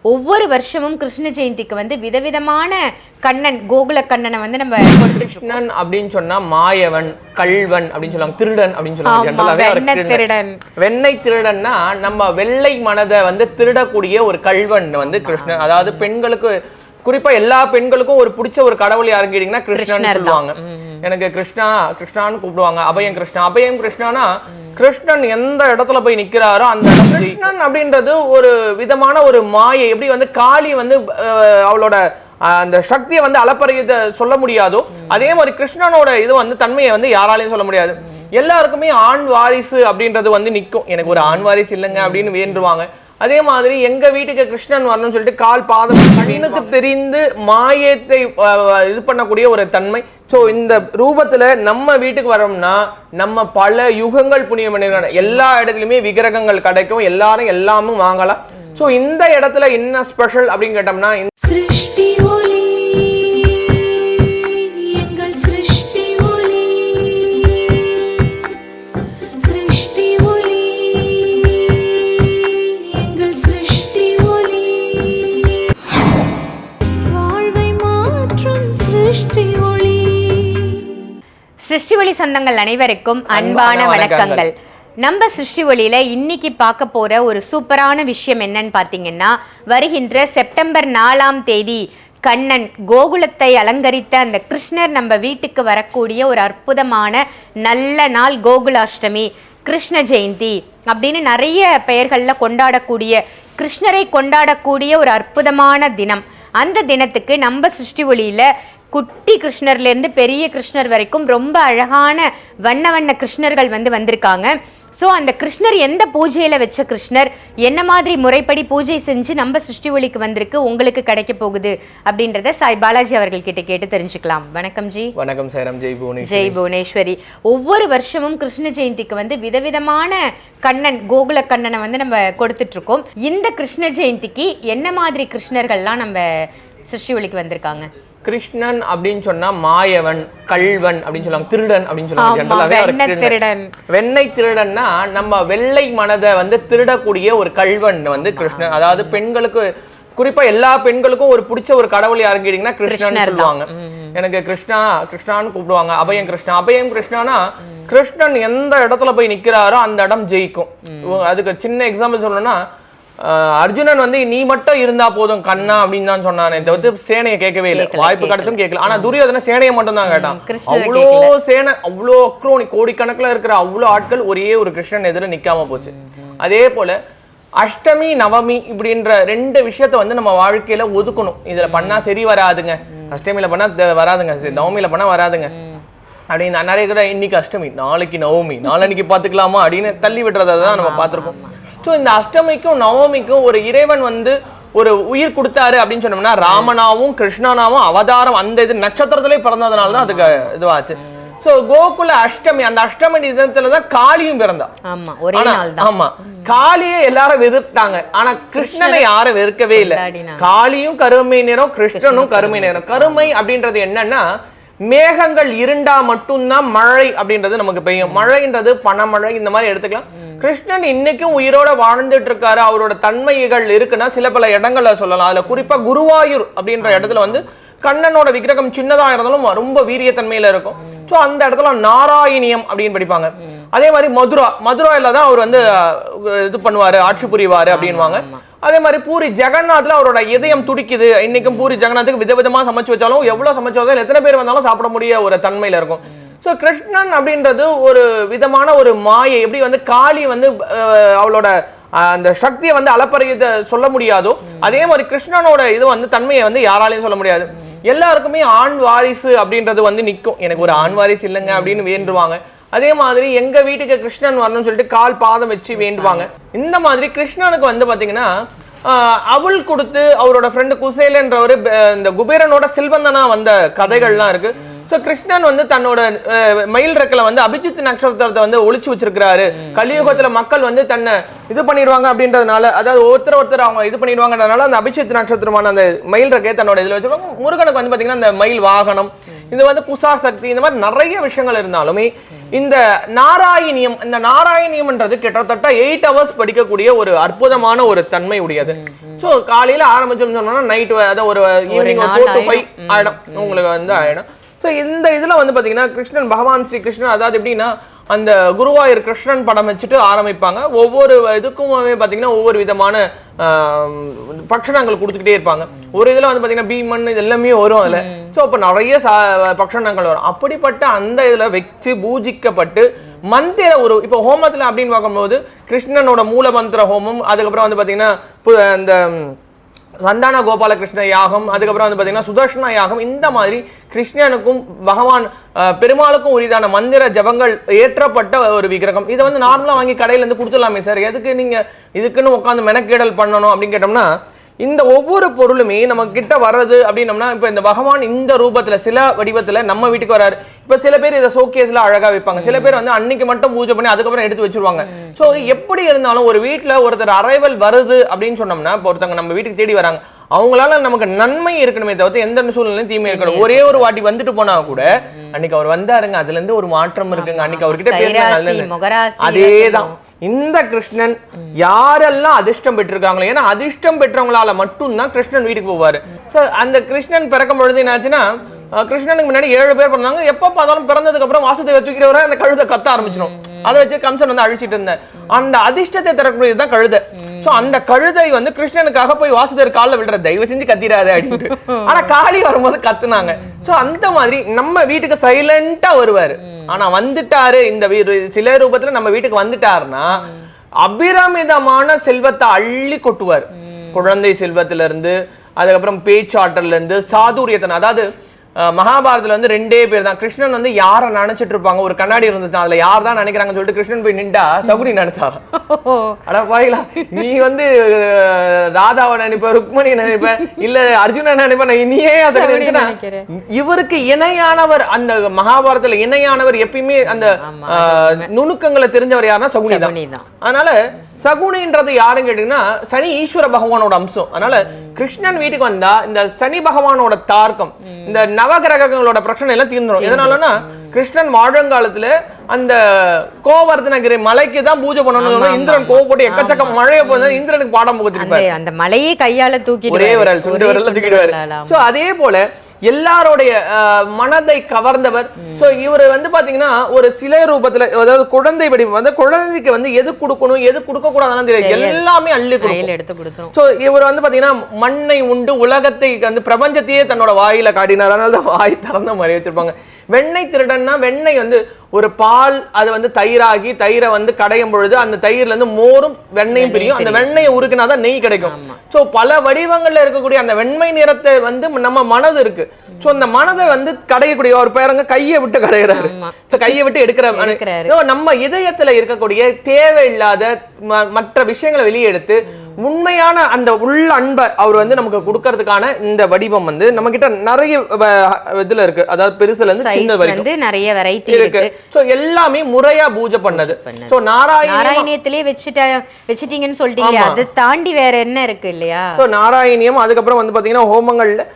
ஒவ்வொரு வருஷமும் கிருஷ்ண ஜெயந்திக்கு வந்து விதவிதமான கண்ணன், கோகுல கண்ணனை வந்து நம்ம கிருஷ்ணன் அப்படின்னு சொன்னா மாயவன், கள்வன் அப்படின்னு சொல்லுவாங்க, திருடன் அப்படின்னு சொல்லுவாங்க. வெண்ணெய் திருடன்னா நம்ம வெள்ளை மனதை வந்து திருடக்கூடிய ஒரு கள்வன் வந்து கிருஷ்ணன். அதாவது பெண்களுக்கு, குறிப்பா எல்லா பெண்களுக்கும் ஒரு பிடிச்ச ஒரு கடவுள் யாருன்னு கேட்டீங்கன்னா கிருஷ்ணன் சொல்லுவாங்க. எனக்கு கிருஷ்ணா கிருஷ்ணான்னு கூப்பிடுவாங்க. அபயம் கிருஷ்ணா, அபயம் கிருஷ்ணானா கிருஷ்ணன் எந்த இடத்துல போய் நிக்கிறாரோ அந்த இடம். கிருஷ்ணன் அப்படின்றது ஒரு விதமான ஒரு மாயை. எப்படி வந்து காளி வந்து அவளோட அந்த சக்தியை வந்து அளப்பறையதை சொல்ல முடியாதோ, அதே மாதிரி கிருஷ்ணனோட இது வந்து தன்மையை வந்து யாராலையும் சொல்ல முடியாது. எல்லாருக்குமே ஆண் வாரிசு அப்படின்றது வந்து நிற்கும். எனக்கு ஒரு ஆண் வாரிசு இல்லைங்க அப்படின்னு வேண்டுவாங்க. அதே மாதிரி எங்க வீட்டுக்கு கிருஷ்ணன் வரணும்னு சொல்லிட்டு கால் பாதம், கண்ணுக்கு தெரிந்து மாயத்தை இது பண்ணக்கூடிய ஒரு தன்மை. சோ இந்த ரூபத்துல நம்ம வீட்டுக்கு வரோம்னா நம்ம பல யுகங்கள் புண்ணியம் பண்ணிருக்காங்க. எல்லா இடத்துலயுமே விக்கிரகங்கள் கிடைக்கும், எல்லாரும் எல்லாமும் வாங்கலாம். சோ இந்த இடத்துல என்ன ஸ்பெஷல் அப்படின்னு கேட்டோம்னா, சிருஷ்டி ஒளி சொந்தங்கள் அனைவருக்கும் அன்பான வணக்கங்கள். நம்ம சிருஷ்டி ஒளியில இன்னைக்கு பார்க்க போற ஒரு சூப்பரான விஷயம் என்னன்னு பாத்தீங்கன்னா, வருகின்ற செப்டம்பர் 4ஆம் தேதி கண்ணன் கோகுலத்தை அலங்கரித்த அந்த கிருஷ்ணர் நம்ம வீட்டுக்கு வரக்கூடிய ஒரு அற்புதமான நல்ல நாள் கோகுலாஷ்டமி, கிருஷ்ண ஜெயந்தி அப்படின்னு நிறைய பெயர்கள்ல கொண்டாடக்கூடிய, கிருஷ்ணரை கொண்டாடக்கூடிய ஒரு அற்புதமான தினம். அந்த தினத்துக்கு நம்ம சிருஷ்டி ஒளியில குட்டி கிருஷ்ணர்லேருந்து பெரிய கிருஷ்ணர் வரைக்கும் ரொம்ப அழகான வண்ண வண்ண கிருஷ்ணர்கள் வந்து வந்திருக்காங்க. ஸோ அந்த கிருஷ்ணர் எந்த பூஜையில் வச்ச கிருஷ்ணர், என்ன மாதிரி முறைப்படி பூஜை செஞ்சு நம்ம சிருஷ்டி ஒளிக்கு வந்திருக்கு, உங்களுக்கு கிடைக்க போகுது அப்படின்றத சாய் பாலாஜி அவர்கள் கிட்ட கேட்டு தெரிஞ்சுக்கலாம். வணக்கம் ஜி. வணக்கம் சேரம். ஜெய் புவனேஸ்வரி. ஜெய் புவனேஸ்வரி. ஒவ்வொரு வருஷமும் கிருஷ்ண ஜெயந்திக்கு வந்து விதவிதமான கண்ணன், கோகுல கண்ணனை வந்து நம்ம கொடுத்துட்டு இருக்கோம். இந்த கிருஷ்ண ஜெயந்திக்கு என்ன மாதிரி கிருஷ்ணர்கள்லாம் நம்ம சிருஷ்டி ஒளிக்கு வந்திருக்காங்க? கிருஷ்ணன் அப்படின்னு சொன்னா மாயவன், கள்வன் அப்படின்னு சொல்லுவாங்க, திருடன் அப்படின்னு சொல்லுவாங்க. வெண்ணெய் திருடன்னா நம்ம வெள்ளை மனதை வந்து திருடக்கூடிய ஒரு கள்வன் வந்து கிருஷ்ணன். அதாவது பெண்களுக்கு, குறிப்பா எல்லா பெண்களுக்கும் ஒரு பிடிச்ச ஒரு கடவுள் யாருன்னு கேட்டீங்கன்னா கிருஷ்ணன் சொல்லுவாங்க. எனக்கு கிருஷ்ணா கிருஷ்ணான்னு கூப்பிடுவாங்க. அபயம் கிருஷ்ணா, அபயம் கிருஷ்ணானா கிருஷ்ணன் எந்த இடத்துல போய் நிக்கிறாரோ அந்த இடம் ஜெயிக்கும். அதுக்கு சின்ன எக்ஸாம்பிள் சொல்லணும்னா, அர்ஜுனன் வந்து நீ மட்டும் இருந்தா போதும் கண்ணா அப்படின்னு தான் சொன்னானே தவிர்த்து சேனையை கேட்கவே இல்லை. வாய்ப்பு கிடைச்சும் கேட்கல. ஆனா துரியோதன சேனையை மட்டும் தான் கேட்டான். அவ்வளோ சேனை, அவ்வளோ அக்ரோனி, கோடிக்கணக்கில் இருக்கிற அவ்வளோ ஆட்கள் ஒரே ஒரு கிருஷ்ணன் எதிர நிக்காம போச்சு. அதே போல அஷ்டமி நவமி இப்படின்ற ரெண்டு விஷயத்த வந்து நம்ம வாழ்க்கையில ஒதுக்கணும். இதுல பண்ணா சரி வராதுங்க, அஷ்டமியில பண்ணா வராதுங்க, நவமியில பண்ணா வராதுங்க அப்படின்னு நிறைய பேர் இன்னைக்கு அஷ்டமி, நாளைக்கு நவமி, நாளன்னைக்கு பாத்துக்கலாமா அப்படின்னு தள்ளி விடுறதை தான் நம்ம பார்த்திருக்கோம். ஸோ இந்த அஷ்டமிக்கும் நவமிக்கும் ஒரு இறைவன் வந்து ஒரு உயிர் கொடுத்தாரு அப்படின்னு சொன்னோம்னா, ராமனாவும் கிருஷ்ணனாவும் அவதாரம் அந்த இது நட்சத்திரத்திலே பிறந்ததுனால தான் அதுக்கு இதுவாச்சு. ஸோ கோகுல அஷ்டமி, அந்த அஷ்டமி தினத்துல தான் காளியும் பிறந்தா. ஆமா, காளியை எல்லாரும் வெறுத்தாங்க, ஆனா கிருஷ்ணனை யாரும் வெறுக்கவே இல்லை. காளியும் கருமை நிறம், கிருஷ்ணனும் கருமை நிறம். கருமை அப்படின்றது என்னன்னா, மேகங்கள் இருண்டா மட்டும்தான் மழை அப்படின்றது நமக்கு பெய்யும். மழைன்றது பணமழை இந்த மாதிரி எடுத்துக்கலாம். கிருஷ்ணன் இன்னைக்கும் உயிரோட வாழ்ந்துட்டு இருக்காரு. அவரோட தன்மைகள் இருக்குன்னா சில பல இடங்கள்ல சொல்லலாம். அதுல குறிப்பா குருவாயூர் அப்படின்ற இடத்துல வந்து கண்ணனோட விக்கிரகம் சின்னதா இருந்தாலும் ரொம்ப வீரியத்தன்மையில இருக்கும். ஸோ அந்த இடத்துல நாராயணியம் அப்படின்னு படிப்பாங்க. அதே மாதிரி மதுராயில தான் அவர் வந்து இது பண்ணுவாரு, ஆட்சி புரிவாரு அப்படின்வாங்க. அதே மாதிரி பூரி ஜெகநாத்ல அவரோட இதயம் துடிக்குது. இன்னைக்கும் பூரி ஜெகநாத்துக்கு விதவிதமா சமைச்சு வச்சாலும், எவ்வளவு சமைச்சு வச்சாலும் எத்தனை பேர் வந்தாலும் சாப்பிட முடிய ஒரு தன்மையில இருக்கும். ஸோ கிருஷ்ணன் அப்படின்றது ஒரு விதமான ஒரு மாயை. எப்படி வந்து காளி வந்து அவளோட அந்த சக்தியை வந்து அளப்பறையதை சொல்ல முடியாதோ, அதே மாதிரி கிருஷ்ணனோட இது வந்து தன்மையை வந்து யாராலையும் சொல்ல முடியாது. எல்லாருக்குமே ஆண் வாரிசு அப்படின்றது வந்து நிற்கும். எனக்கு ஒரு ஆண் வாரிசு இல்லைங்க அப்படின்னு வேண்டுவாங்க. அதே மாதிரி எங்க வீட்டுக்கு கிருஷ்ணன் வரணும்னு சொல்லிட்டு கால் பாதம் வச்சு வேண்டுவாங்க. இந்த மாதிரி கிருஷ்ணனுக்கு வந்து பாத்தீங்கன்னா அவள் கொடுத்து அவரோட ஃப்ரெண்டு குசேலன்றவர் இந்த குபேரனோட செல்வந்தனா வந்த கதைகள்லாம் இருக்கு. சோ கிருஷ்ணன் வந்து தன்னோட மயில் ரெக்கல வந்து அபிஜித் நட்சத்திரத்தை வந்து ஒளிச்சு வச்சிருக்காரு. கலியுகத்துல மக்கள் வந்து தன்னை இது பண்ணிடுவாங்க அப்படின்றதுனால, அதாவது ஒருத்தர் அவங்க இது பண்ணிடுவாங்கன்றதுனால அந்த அபிஜித் நட்சத்திரமான அந்த மயில் ரெக்கையை தன்னோட இதுல வச்சிருப்பாங்க. முருகனுக்கு வந்து பாத்தீங்கன்னா அந்த மயில் வாகனம், இது வந்து குசா சக்தி, இந்த மாதிரி நிறைய விஷயங்கள் இருந்தாலுமே இந்த நாராயணியம், இந்த நாராயணியம்ன்றது கிட்டத்தட்ட 8 hours படிக்கக்கூடிய ஒரு அற்புதமான ஒரு தன்மை உடையது. சோ காலையில ஆரம்பிச்சோம்னு சொன்னோம்னா நைட் அதாவது ஒரு ஈவினிங் 4 to 5 ஆயிடும் உங்களுக்கு வந்து ஆயிடும். சோ இந்த இதுல வந்து பாத்தீங்கன்னா கிருஷ்ணன், பகவான் ஸ்ரீ கிருஷ்ணன், அதாவது எப்படின்னா அந்த குருவாயூர் கிருஷ்ணன் படம் வச்சுட்டு ஆரம்பிப்பாங்க. ஒவ்வொரு இதுக்கும் பாத்தீங்கன்னா ஒவ்வொரு விதமான பக்ஷணங்கள் கொடுத்துக்கிட்டே இருப்பாங்க. ஒரு இதுல வந்து பாத்தீங்கன்னா பீமன் இது எல்லாமே வரும் அதுல. சோ அப்ப நிறைய பக்ஷணங்கள் வரும். அப்படிப்பட்ட அந்த இதுல வச்சு பூஜிக்கப்பட்டு மந்திர ஒரு இப்ப ஹோமத்துல அப்படின்னு பார்க்கும்போது கிருஷ்ணனோட மூல மந்திர ஹோமம், அதுக்கப்புறம் வந்து பாத்தீங்கன்னா அந்த சந்தான கோபாலகிருஷ்ண யாகம், அதுக்கப்புறம் வந்து பாத்தீங்கன்னா சுதர்ஷன யாகம், இந்த மாதிரி கிருஷ்ணனுக்கும் பகவான் பெருமாளுக்கும் உரிதான மந்திர ஜபங்கள் ஏற்றப்பட்ட ஒரு விக்கிரகம். இதை வந்து நார்மலா வாங்கி கடையில இருந்து கொடுத்துடலாமே சார், எதுக்கு நீங்க இதுக்குன்னு உட்காந்து மெனக்கேடல் பண்ணணும் அப்படின்னு கேட்டோம்னா, இந்த ஒவ்வொரு பொருளுமே நம்ம கிட்ட வர்றது அப்படின்னம்னா, இப்ப இந்த பகவான் இந்த ரூபத்துல சில வடிவத்துல நம்ம வீட்டுக்கு வராரு. இப்ப சில பேர் இதை ஷோகேஸ்ல அழகா வைப்பாங்க, சில பேர் வந்து அன்னைக்கு மட்டும் பூஜை பண்ணி அதுக்கப்புறம் எடுத்து வச்சிருவாங்க. சோ எப்படி இருந்தாலும் ஒரு வீட்டுல ஒருத்தர் அரைவல் வருது அப்படின்னு சொன்னோம்னா, இப்போ ஒருத்தவங்க நம்ம வீட்டுக்கு தேடி வராங்க, அவங்களால நமக்கு நன்மை இருக்கணுமே தவிர்த்து எந்த சூழ்நிலையும் தீமை இருக்கணும். ஒரே ஒரு வாட்டி வந்துட்டு போனா கூட அன்னைக்கு அவர் வந்தாருங்க, அதுல இருந்து ஒரு மாற்றம் இருக்குங்க, அன்னைக்கு அவர்கிட்ட பேசுறாங்க. அதேதான் இந்த கிருஷ்ணன் யாரெல்லாம் அதிர்ஷ்டம் பெற்றிருக்காங்களோ, ஏன்னா அதிர்ஷ்டம் பெற்றவங்களால மட்டும்தான் கிருஷ்ணன் வீட்டுக்கு போவாரு. அந்த கிருஷ்ணன் பிறக்கும் பொழுது என்னாச்சுன்னா, கிருஷ்ணனுக்கு முன்னாடி 7 பேர் பிறந்தாங்க. எப்ப பார்த்தாலும் பிறந்ததுக்கு அப்புறம் வாசுதேவ தூக்கிட்டு வர அந்த கழுதை கத்த ஆரம்பிச்சிடும். அதை வச்சு கம்சன் வந்து அழிச்சிட்டு இருந்தேன். அந்த அதிர்ஷ்டத்தை தரக்கூடியதுதான் கழுதை. சோ அந்த கழுதை வந்து கிருஷ்ணனுக்காக போய் வாசுதேவர் காலில் விழுற, தயவு செஞ்சு கத்திராது அப்படின்ட்டு. ஆனா காளி வரும்போது கத்துனாங்க. சோ அந்த மாதிரி நம்ம வீட்டுக்கு சைலண்டா வருவாரு. ஆனா வந்துட்டாரு இந்த சில ரூபத்துல நம்ம வீட்டுக்கு வந்துட்டாருன்னா அபிரமிதமான செல்வத்தை அள்ளி கொட்டுவார். குழந்தை செல்வத்தில இருந்து, அதுக்கப்புறம் பேச்சாற்றல்ல இருந்து, சாதுரியத்தன். அதாவது மகாபாரதத்துல வந்து 2 பேர் தான். கிருஷ்ணன் வந்து யாரை நினைச்சிட்டு இருப்பாங்க, ஒரு கண்ணாடி இருந்துச்சு, அதுல யார் தான் நினைக்கிறாங்கன்னு சொல்லிட்டு கிருஷ்ணன் போய் நின்றா சகுனி நினைச்சாரு. அட பாயிலா, நீ வந்து ராதாவை நினைப்ப, ருக்மணி நினைப்ப, இல்ல அர்ஜுன நினைப்ப, நீயே அதை நினைச்சா இவருக்கு இணையானவர். அந்த மகாபாரதத்துல இணையானவர் எப்பயுமே அந்த நுணுக்கங்களை தெரிஞ்சவர் யாருன்னா சகுனி தான். அதனால சகுனின்றது யாருன்னு கேட்டீங்கன்னா சனி ஈஸ்வர பகவானோட அம்சம். அதனால கிருஷ்ணன் வீட்டுக்கு வந்தா இந்த சனி பகவானோட தார்க்கம், இந்த நவகிரகங்களோட பிரச்சனை எல்லாம் தீர்ந்துடும். எதனாலன்னா கிருஷ்ணன் வாழங்காலத்துல அந்த கோவர்தனகிரி மலைக்கு தான் பூஜை பண்ணணும். இந்திரன் கோவப்பட்டு எக்கச்சக்க மழையை போது இந்திரனுக்கு பாடம் புகுத்திருப்பாரு. அந்த மலையை கையால தூக்கி ஒரே விரல் சுண்டு விரல்ல தூக்கிடுவாரு. சோ அதே போல எல்லாரோடைய மனதை கவர்ந்தவர். சோ இவர் வந்து பாத்தீங்கன்னா ஒரு சிலை ரூபத்துல, அதாவது குழந்தை வடிவம், வந்து குழந்தைக்கு வந்து எது கொடுக்கணும் எது கொடுக்க கூடாதுன்னு தெரியும், எல்லாமே அள்ளி கொடுக்கும். சோ இவர் வந்து பாத்தீங்கன்னா மண்ணை உண்டு உலகத்தை வந்து பிரபஞ்சத்தையே தன்னோட வாயில காட்டினார். அதனால தான் வாய் திறந்த மாதிரி வச்சிருப்பாங்க. வெண்ணெய் திருடன்னா, வெண்ணெய் வந்து ஒரு பால், அது வந்து தயிராகி தயிரை வந்து கடையும் பொழுது அந்த தயிர்ல இருந்து மோரும் வெண்ணையும் பிரியும். அந்த வெண்ணெயை உருக்குனாதான் நெய் கிடைக்கும். சோ பல வடிவங்கள்ல இருக்கக்கூடிய அந்த வெண்மை நிறத்தை வந்து நம்ம மனது இருக்கு. சோ அந்த மனதை வந்து கடையக்கூடிய ஒரு பேரங்க கையை விட்டு கடைகிறாரு. கையை விட்டு எடுக்கிற நம்ம இதயத்துல இருக்கக்கூடிய தேவையில்லாத மற்ற விஷயங்களை வெளியே எடுத்து உண்மையான அந்த உள்ள அன்பை அவர் வந்து நமக்கு கொடுக்கறதுக்கான இந்த வடிவம் வந்து நம்ம கிட்ட நிறைய இதுல இருக்கு. அதாவது பெருசுல இருந்து சின்ன வரைக்கும் நிறைய வெரைட்டி இருக்கு. சோ எல்லாமே முறையா பூஜை பண்ணது. சோ நாராயணியத்திலே வச்சிட்டீங்கன்னு சொல்லிட்டீங்க, அது தாண்டி வேற என்ன இருக்கு இல்லையா? சோ நாராயணியம், அதுக்கப்புறம் வந்து பாத்தீங்கன்னா ஹோமங்கள்ல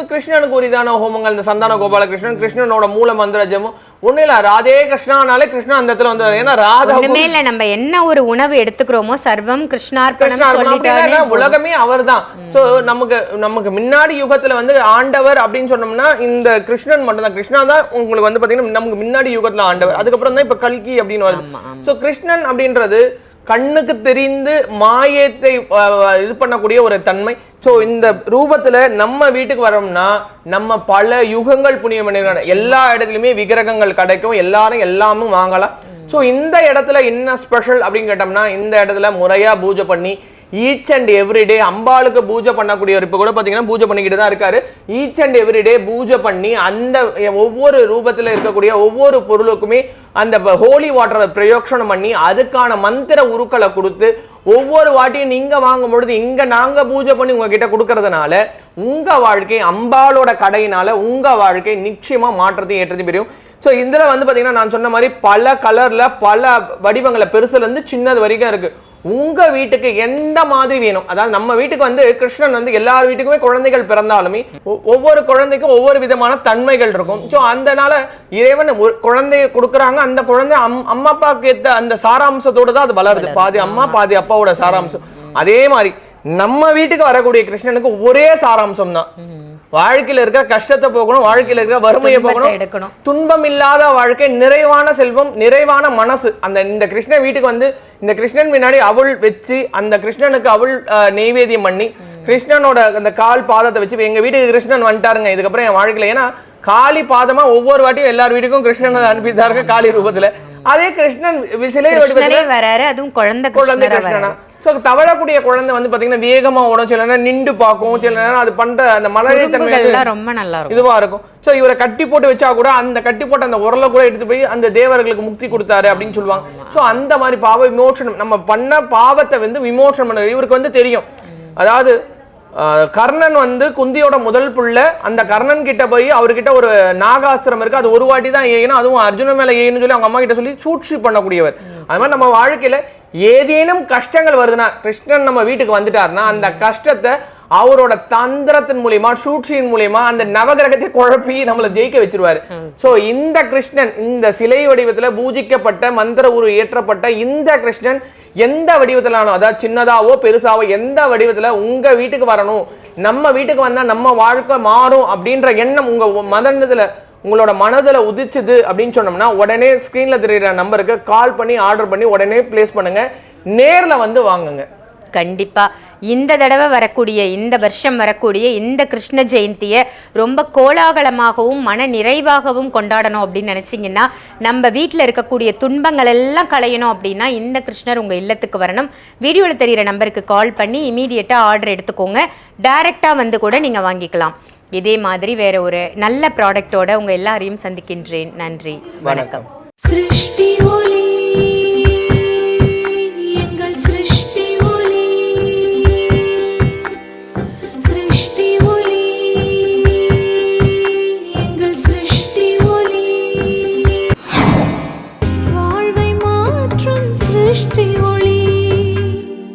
கிருஷ்ணனுக்கு உரிதான ஹோமங்கள், இந்த சந்தான கோபாலகிருஷ்ணன், கிருஷ்ணனோட மூல மந்திர ஜபம். ஒண்ணு இல்ல, ராதே கிருஷ்ணானாலே கிருஷ்ணன் அந்த இடத்துல வந்து, ஏன்னா ராதா இல்ல, நம்ம என்ன ஒரு உணவு எடுத்துக்கிறோமோ சர்வம் கிருஷ்ணார்ப்பணம், உலகமே அவர் தான். சோ நமக்கு முன்னாடி யுகத்துல வந்து ஆண்டவர் அப்படின்னு சொன்னோம்னா இந்த கிருஷ்ணன் மட்டும் தான். கிருஷ்ணா தான் உங்களுக்கு வந்து பாத்தீங்கன்னா நமக்கு முன்னாடி யுகத்துல ஆண்டவர். அதுக்கப்புறம் தான் இப்ப கல்கி அப்படின்னு வருது. சோ கிருஷ்ணன் அப்படின்றது கண்ணுக்கு தெரிந்து மாயத்தை இது பண்ணக்கூடிய ஒரு தன்மை. சோ இந்த ரூபத்துல நம்ம வீட்டுக்கு வரோம்னா நம்ம பல யுகங்கள் புண்ணியம் பண்ணிருக்காங்க. எல்லா இடத்துலயுமே விக்கிரகங்கள் கிடைக்கும், எல்லாரும் எல்லாமும் வாங்கலாம். சோ இந்த இடத்துல என்ன ஸ்பெஷல் அப்படின்னு கேட்டோம்னா, இந்த இடத்துல முறையா பூஜை பண்ணி ஈச் அண்ட் எவ்ரிடே அம்பாளுக்கு பூஜை பண்ணக்கூடியவர். இப்போ கூட பார்த்தீங்கன்னா பூஜை பண்ணிக்கிட்டு தான் இருக்காரு. ஈச் அண்ட் எவ்ரிடே பூஜை பண்ணி அந்த ஒவ்வொரு ரூபத்தில் இருக்கக்கூடிய ஒவ்வொரு பொருளுக்குமே அந்த ஹோலி வாட்டரை பிரயோக்ஷனம் பண்ணி அதுக்கான மந்திர உருக்களை கொடுத்து ஒவ்வொரு வாட்டியும் நீங்க வாங்கும் பொழுது இங்க நாங்க பூஜை பண்ணி உங்ககிட்ட கொடுக்கறதுனால உங்க வாழ்க்கை அம்பாளோட கடையினால உங்க வாழ்க்கை நிச்சயமா மாற்றத்தையும் ஏற்றத்தையும் பெரியும். ஸோ இதுல வந்து பாத்தீங்கன்னா நான் சொன்ன மாதிரி பல கலர்ல பல வடிவங்களை பெருசுல இருந்து சின்னது வரைக்கும் இருக்கு. உங்க வீட்டுக்கு எந்த மாதிரி வேணும், அதாவது நம்ம வீட்டுக்கு வந்து கிருஷ்ணன் வந்து எல்லார் வீட்டுக்குமே குழந்தைகள் பிறந்தாலுமே ஒவ்வொரு குழந்தைக்கும் ஒவ்வொரு விதமான தன்மைகள் இருக்கும். ஸோ அதனால இறைவன் ஒரு குழந்தைய கொடுக்குறாங்க, அந்த குழந்தை அம்மா அப்பாவுக்கு ஏற்ற அந்த சாராம்சத்தோடு தான் அது வளருது. பாதி அம்மா பாதி அப்பாவோட சாராம்சம். அதே மாதிரி நம்ம வீட்டுக்கு வரக்கூடிய கிருஷ்ணனுக்கு ஒரே சாராம்சம் தான். வாழ்க்கையில இருக்க கஷ்டத்தை போகணும், வாழ்க்கையில இருக்க வறுமையை போகணும், துன்பம் இல்லாத வாழ்க்கை, நிறைவான செல்வம், நிறைவான மனசு. இந்த கிருஷ்ணன் வீட்டுக்கு வந்து இந்த கிருஷ்ணன் முன்னாடி அவள் வச்சு அந்த கிருஷ்ணனுக்கு அவள் நெய்வேத்தியம் பண்ணி கிருஷ்ணனோட அந்த கால் பாதத்தை வச்சு எங்க வீட்டுக்கு கிருஷ்ணன் வந்துட்டாருங்க இதுக்கப்புறம் என் வாழ்க்கையில. ஏன்னா காளி பாதமா ஒவ்வொரு வாட்டியும் எல்லார் வீட்டுக்கும் கிருஷ்ணன் அனுப்பித்தாருங்க காளி ரூபத்துல. அதே கிருஷ்ணன் சிலை வராரு, அதுவும் குழந்தை கிருஷ்ணனா. சோ தவழக்கூடிய குழந்தை வந்து பாத்தீங்கன்னா வேகமா ஓடும், சில நேரம் நின்று பார்க்கும், சில நேரம் அது பண்ற அந்த மலரை தன்மை ரொம்ப நல்லா இருக்கும், இதுவா இருக்கும். சோ இவரை கட்டி போட்டு வச்சா கூட அந்த கட்டி போட்ட அந்த உரலை கூட எடுத்து போய் அந்த தேவர்களுக்கு முக்தி கொடுத்தாரு அப்படின்னு சொல்லுவாங்க. சோ அந்த மாதிரி பாவ விமோசனம் நம்ம பண்ண பாவத்தை வந்து விமோசனம் பண்ண இவருக்கு வந்து தெரியும். அதாவது கர்ணன் வந்து குந்தியோட முதல் புள்ள, அந்த கர்ணன் கிட்ட போய் அவர்கிட்ட ஒரு நாகாஸ்திரம் இருக்கு, அது ஒரு வாட்டி தான் ஏகணும், அதுவும் அர்ஜுன மேல ஏகணும்னு சொல்லி அவங்க அம்மா கிட்ட சொல்லி சூழ்ச்சி பண்ணக்கூடியவர். அது மாதிரி நம்ம வாழ்க்கையில ஏதேனும் கஷ்டங்கள் வருதுன்னா கிருஷ்ணன் நம்ம வீட்டுக்கு வந்துட்டாருன்னா அந்த கஷ்டத்தை அவரோட தந்திரத்தின் மூலியமா சூழ்ச்சியின் மூலியமா அந்த நவகிரகத்தை குழப்பி நம்மளை ஜெயிக்க வச்சிருவாரு. சோ இந்த கிருஷ்ணன் இந்த சிலை வடிவத்துல பூஜிக்கப்பட்ட மந்திர உரு ஏற்றப்பட்ட இந்த கிருஷ்ணன் எந்த வடிவத்துல, அதாவது சின்னதாவோ பெருசாவோ எந்த வடிவத்துல உங்க வீட்டுக்கு வரணும், நம்ம வீட்டுக்கு வந்தா நம்ம வாழ்க்கை மாறும் அப்படின்ற எண்ணம் உங்க மனதுல உங்களோட மனதில் உதிச்சுது அப்படின்னு சொன்னோம்னா உடனே ஸ்கிரீன்ல தெரியுற நம்பருக்கு கால் பண்ணி ஆர்டர் பண்ணி உடனே பிளேஸ் பண்ணுங்க, நேர்ல வந்து வாங்குங்க. கண்டிப்பா இந்த தடவை வரக்கூடிய இந்த வருஷம் வரக்கூடிய இந்த கிருஷ்ண ஜெயந்தியை ரொம்ப கோலாகலமாகவும் மன நிறைவாகவும் கொண்டாடணும் அப்படின்னு நினைச்சிங்கன்னா, நம்ம வீட்டில் இருக்கக்கூடிய துன்பங்கள் எல்லாம் களையணும் அப்படின்னா இந்த கிருஷ்ணர் உங்கள் இல்லத்துக்கு வரணும். வீடியோவில் தெரிகிற நம்பருக்கு கால் பண்ணி இமீடியட்டாக ஆர்டர் எடுத்துக்கோங்க, டைரெக்டாக வந்து கூட நீங்கள் வாங்கிக்கலாம். இதே மாதிரி வேற ஒரு நல்ல ப்ராடக்டோட உங்கள் எல்லாரையும் சந்திக்கின்றேன். நன்றி, வணக்கம். சிருஷ்டி ஒளி எங்கள் சிருஷ்டி ஒளி, சிருஷ்டி ஒளி எங்கள் சிருஷ்டி ஒளி, வாழ்வை மாற்றும் சிருஷ்டி